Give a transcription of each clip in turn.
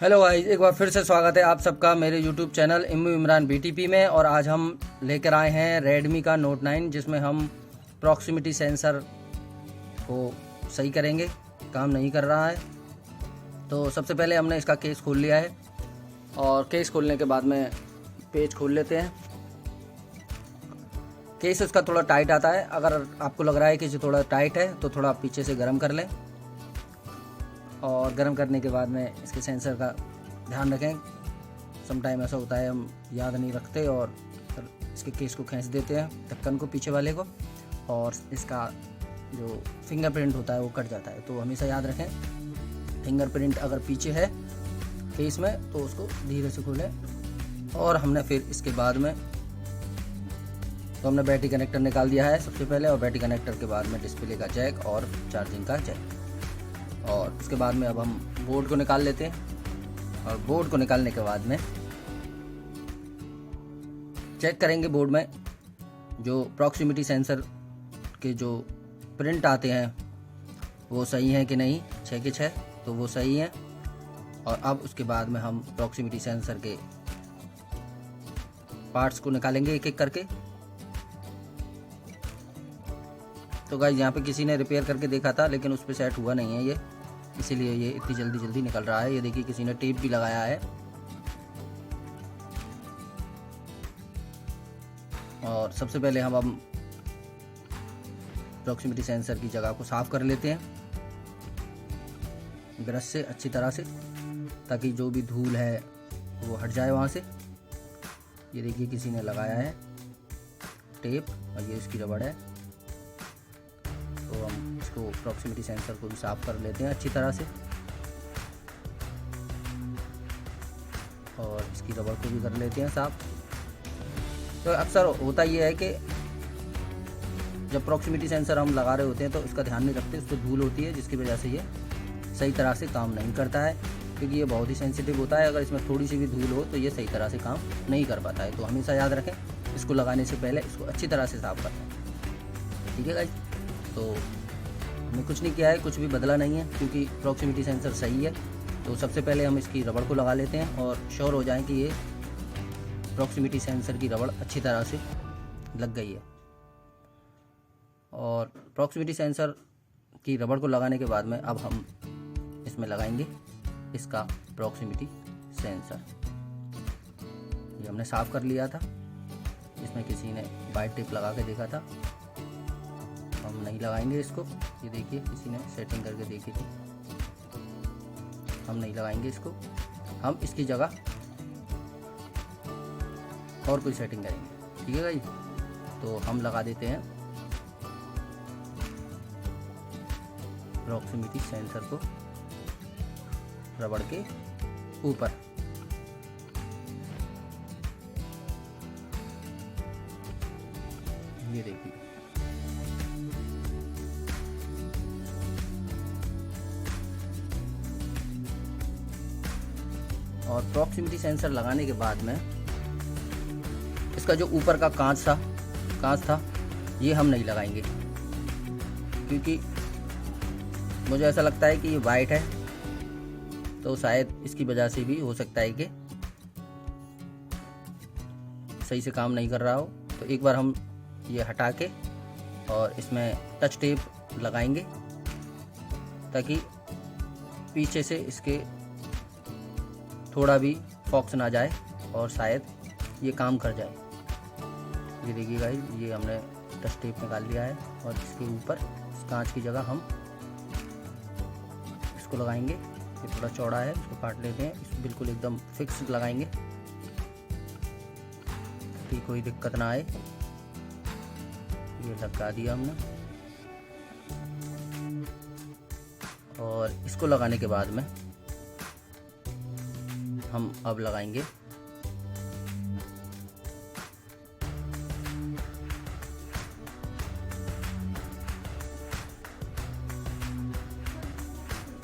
Hello guys, एक बार फिर से स्वागत है आप सबका मेरे यूट्यूब चैनल इम्मू इमरान बीटीपी में। और आज हम लेकर आए हैं रेडमी का नोट 9 जिसमें हम प्रॉक्सिमिटी सेंसर को सही करेंगे। काम नहीं कर रहा है तो सबसे पहले हमने इसका केस खोल लिया है और केस खोलने के बाद में पेज खोल लेते हैं। केस उसका थोड़ा टाइट आता है। अगर आपको लग रहा है कि जो थोड़ा टाइट है तो थोड़ा पीछे से गर्म कर लें और गर्म करने के बाद में इसके सेंसर का ध्यान रखें। समटाइम ऐसा होता है हम याद नहीं रखते और इसके केस को खींच देते हैं, ढक्कन को पीछे वाले को, और इसका जो फिंगरप्रिंट होता है वो कट जाता है। तो हमेशा याद रखें, फिंगरप्रिंट अगर पीछे है केस में तो उसको धीरे से खोलें। और हमने फिर इसके बाद में तो हमने बैटरी कनेक्टर निकाल दिया है सबसे पहले, और बैटरी कनेक्टर के बाद में डिस्प्ले का जैक और चार्जिंग का जैक। और उसके बाद में अब हम बोर्ड को निकाल लेते हैं और बोर्ड को निकालने के बाद में चेक करेंगे बोर्ड में जो प्रॉक्सिमिटी सेंसर के जो प्रिंट आते हैं वो सही हैं कि नहीं। 6 के 6 तो वो सही हैं। और अब उसके बाद में हम प्रॉक्सिमिटी सेंसर के पार्ट्स को निकालेंगे एक एक करके। तो गाइस यहाँ पे किसी ने रिपेयर करके देखा था लेकिन उस पर सेट हुआ नहीं है ये, इसीलिए ये इतनी जल्दी निकल रहा है। ये देखिए किसी ने टेप भी लगाया है। और सबसे पहले हम प्रॉक्सिमिटी सेंसर की जगह को साफ कर लेते हैं ब्रश से अच्छी तरह से, ताकि जो भी धूल है वो हट जाए वहाँ से। ये देखिए किसी ने लगाया है टेप और ये इसकी रबड़ है। तो हम इसको प्रॉक्सिमिटी सेंसर को भी साफ कर लेते हैं अच्छी तरह से, और इसकी रबड़ को भी कर लेते हैं साफ। तो अक्सर होता ये है कि जब प्रॉक्सिमिटी सेंसर हम लगा रहे होते हैं तो इसका ध्यान नहीं रखते, उस पर धूल होती है जिसकी वजह से ये सही तरह से काम नहीं करता है, क्योंकि ये बहुत ही सेंसिटिव होता है। अगर इसमें थोड़ी सी भी धूल हो तो ये सही तरह से काम नहीं कर पाता है। तो हमेशा याद रखें, इसको लगाने से पहले इसको अच्छी तरह से साफ करें। ठीक है गाइस, तो हमने कुछ नहीं किया है, कुछ भी बदला नहीं है, क्योंकि प्रॉक्सिमिटी सेंसर सही है। तो सबसे पहले हम इसकी रबड़ को लगा लेते हैं और श्योर हो जाएं कि ये प्रॉक्सिमिटी सेंसर की रबड़ अच्छी तरह से लग गई है। और प्रॉक्सिमिटी सेंसर की रबड़ को लगाने के बाद में अब हम इसमें लगाएंगे इसका प्रॉक्सिमिटी सेंसर। ये हमने साफ़ कर लिया था, इसमें किसी ने वाइट टेप लगा के देखा था। हम नहीं लगाएंगे इसको। ये देखिए किसी ने सेटिंग करके देखी थी, हम नहीं लगाएंगे इसको। हम इसकी जगह और कोई सेटिंग करेंगे। ठीक है भाई, तो हम लगा देते हैं प्रॉक्सिमिटी सेंसर को रबड़ के ऊपर। ये देखिए और प्रॉक्सिमिटी सेंसर लगाने के बाद में इसका जो ऊपर का कांच था ये हम नहीं लगाएंगे, क्योंकि मुझे ऐसा लगता है कि ये वाइट है तो शायद इसकी वजह से भी हो सकता है कि सही से काम नहीं कर रहा हो। तो एक बार हम ये हटा के और इसमें टच टेप लगाएंगे ताकि पीछे से इसके थोड़ा भी फॉक्स ना जाए और शायद ये काम कर जाए। ये देखिए गाइस, ये हमने टच टेप निकाल लिया है और इसके ऊपर इस कांच की जगह हम इसको लगाएंगे। ये थोड़ा चौड़ा है, इसको काट लेते हैं। इसको बिल्कुल एकदम फिक्स लगाएंगे कि कोई दिक्कत ना आए। ये लगा दिया हमने। और इसको लगाने के बाद में हम अब लगाएंगे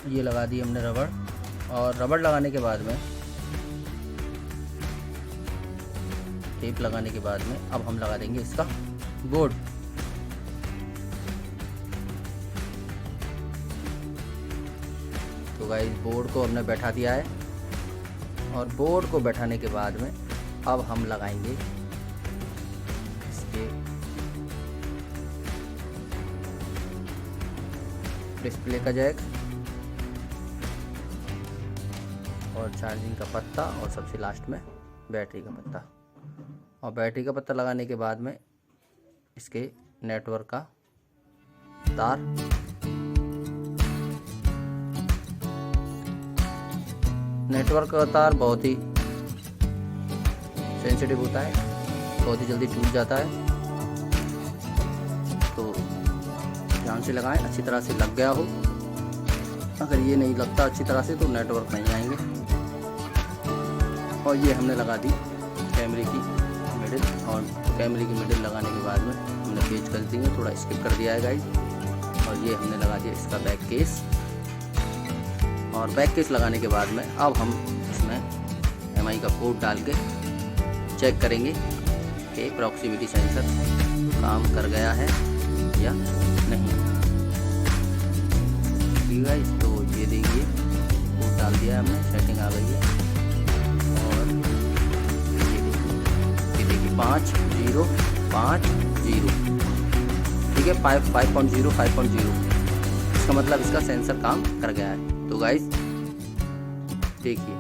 ये लगा दी हमने रबड़। और रबड़ लगाने के बाद में टेप लगाने के बाद में अब हम लगा देंगे इसका बोर्ड। तो गाइस बोर्ड को हमने बैठा दिया है और बोर्ड को बैठाने के बाद में अब हम लगाएंगे इसके डिस्प्ले का जैक और चार्जिंग का पत्ता और सबसे लास्ट में बैटरी का पत्ता। और बैटरी का पत्ता लगाने के बाद में इसके नेटवर्क का तार, नेटवर्क का तार बहुत ही सेंसिटिव होता है, बहुत ही जल्दी टूट जाता है, तो ध्यान से लगाएं, अच्छी तरह से लग गया हो। अगर ये नहीं लगता अच्छी तरह से तो नेटवर्क नहीं आएंगे। और ये हमने लगा दी कैमरे की मिडिल, और कैमरे की मिडिल लगाने के बाद में हमने पेज कर दिए, थोड़ा स्किप कर दिया है गाइस। और ये हमने लगा दिया इसका बैक केस, और बैक केस लगाने के बाद में अब हम इसमें MI का कोड डाल के चेक करेंगे कि प्रॉक्सिमिटी सेंसर काम कर गया है या नहीं। ठीक है, तो ये देखिए कोड डाल दिया है हमने, सेटिंग आ गई है। और ये देखिए 5050, ठीक है, 5.0 इसका मतलब इसका सेंसर काम कर गया है। तो गाइस देखिए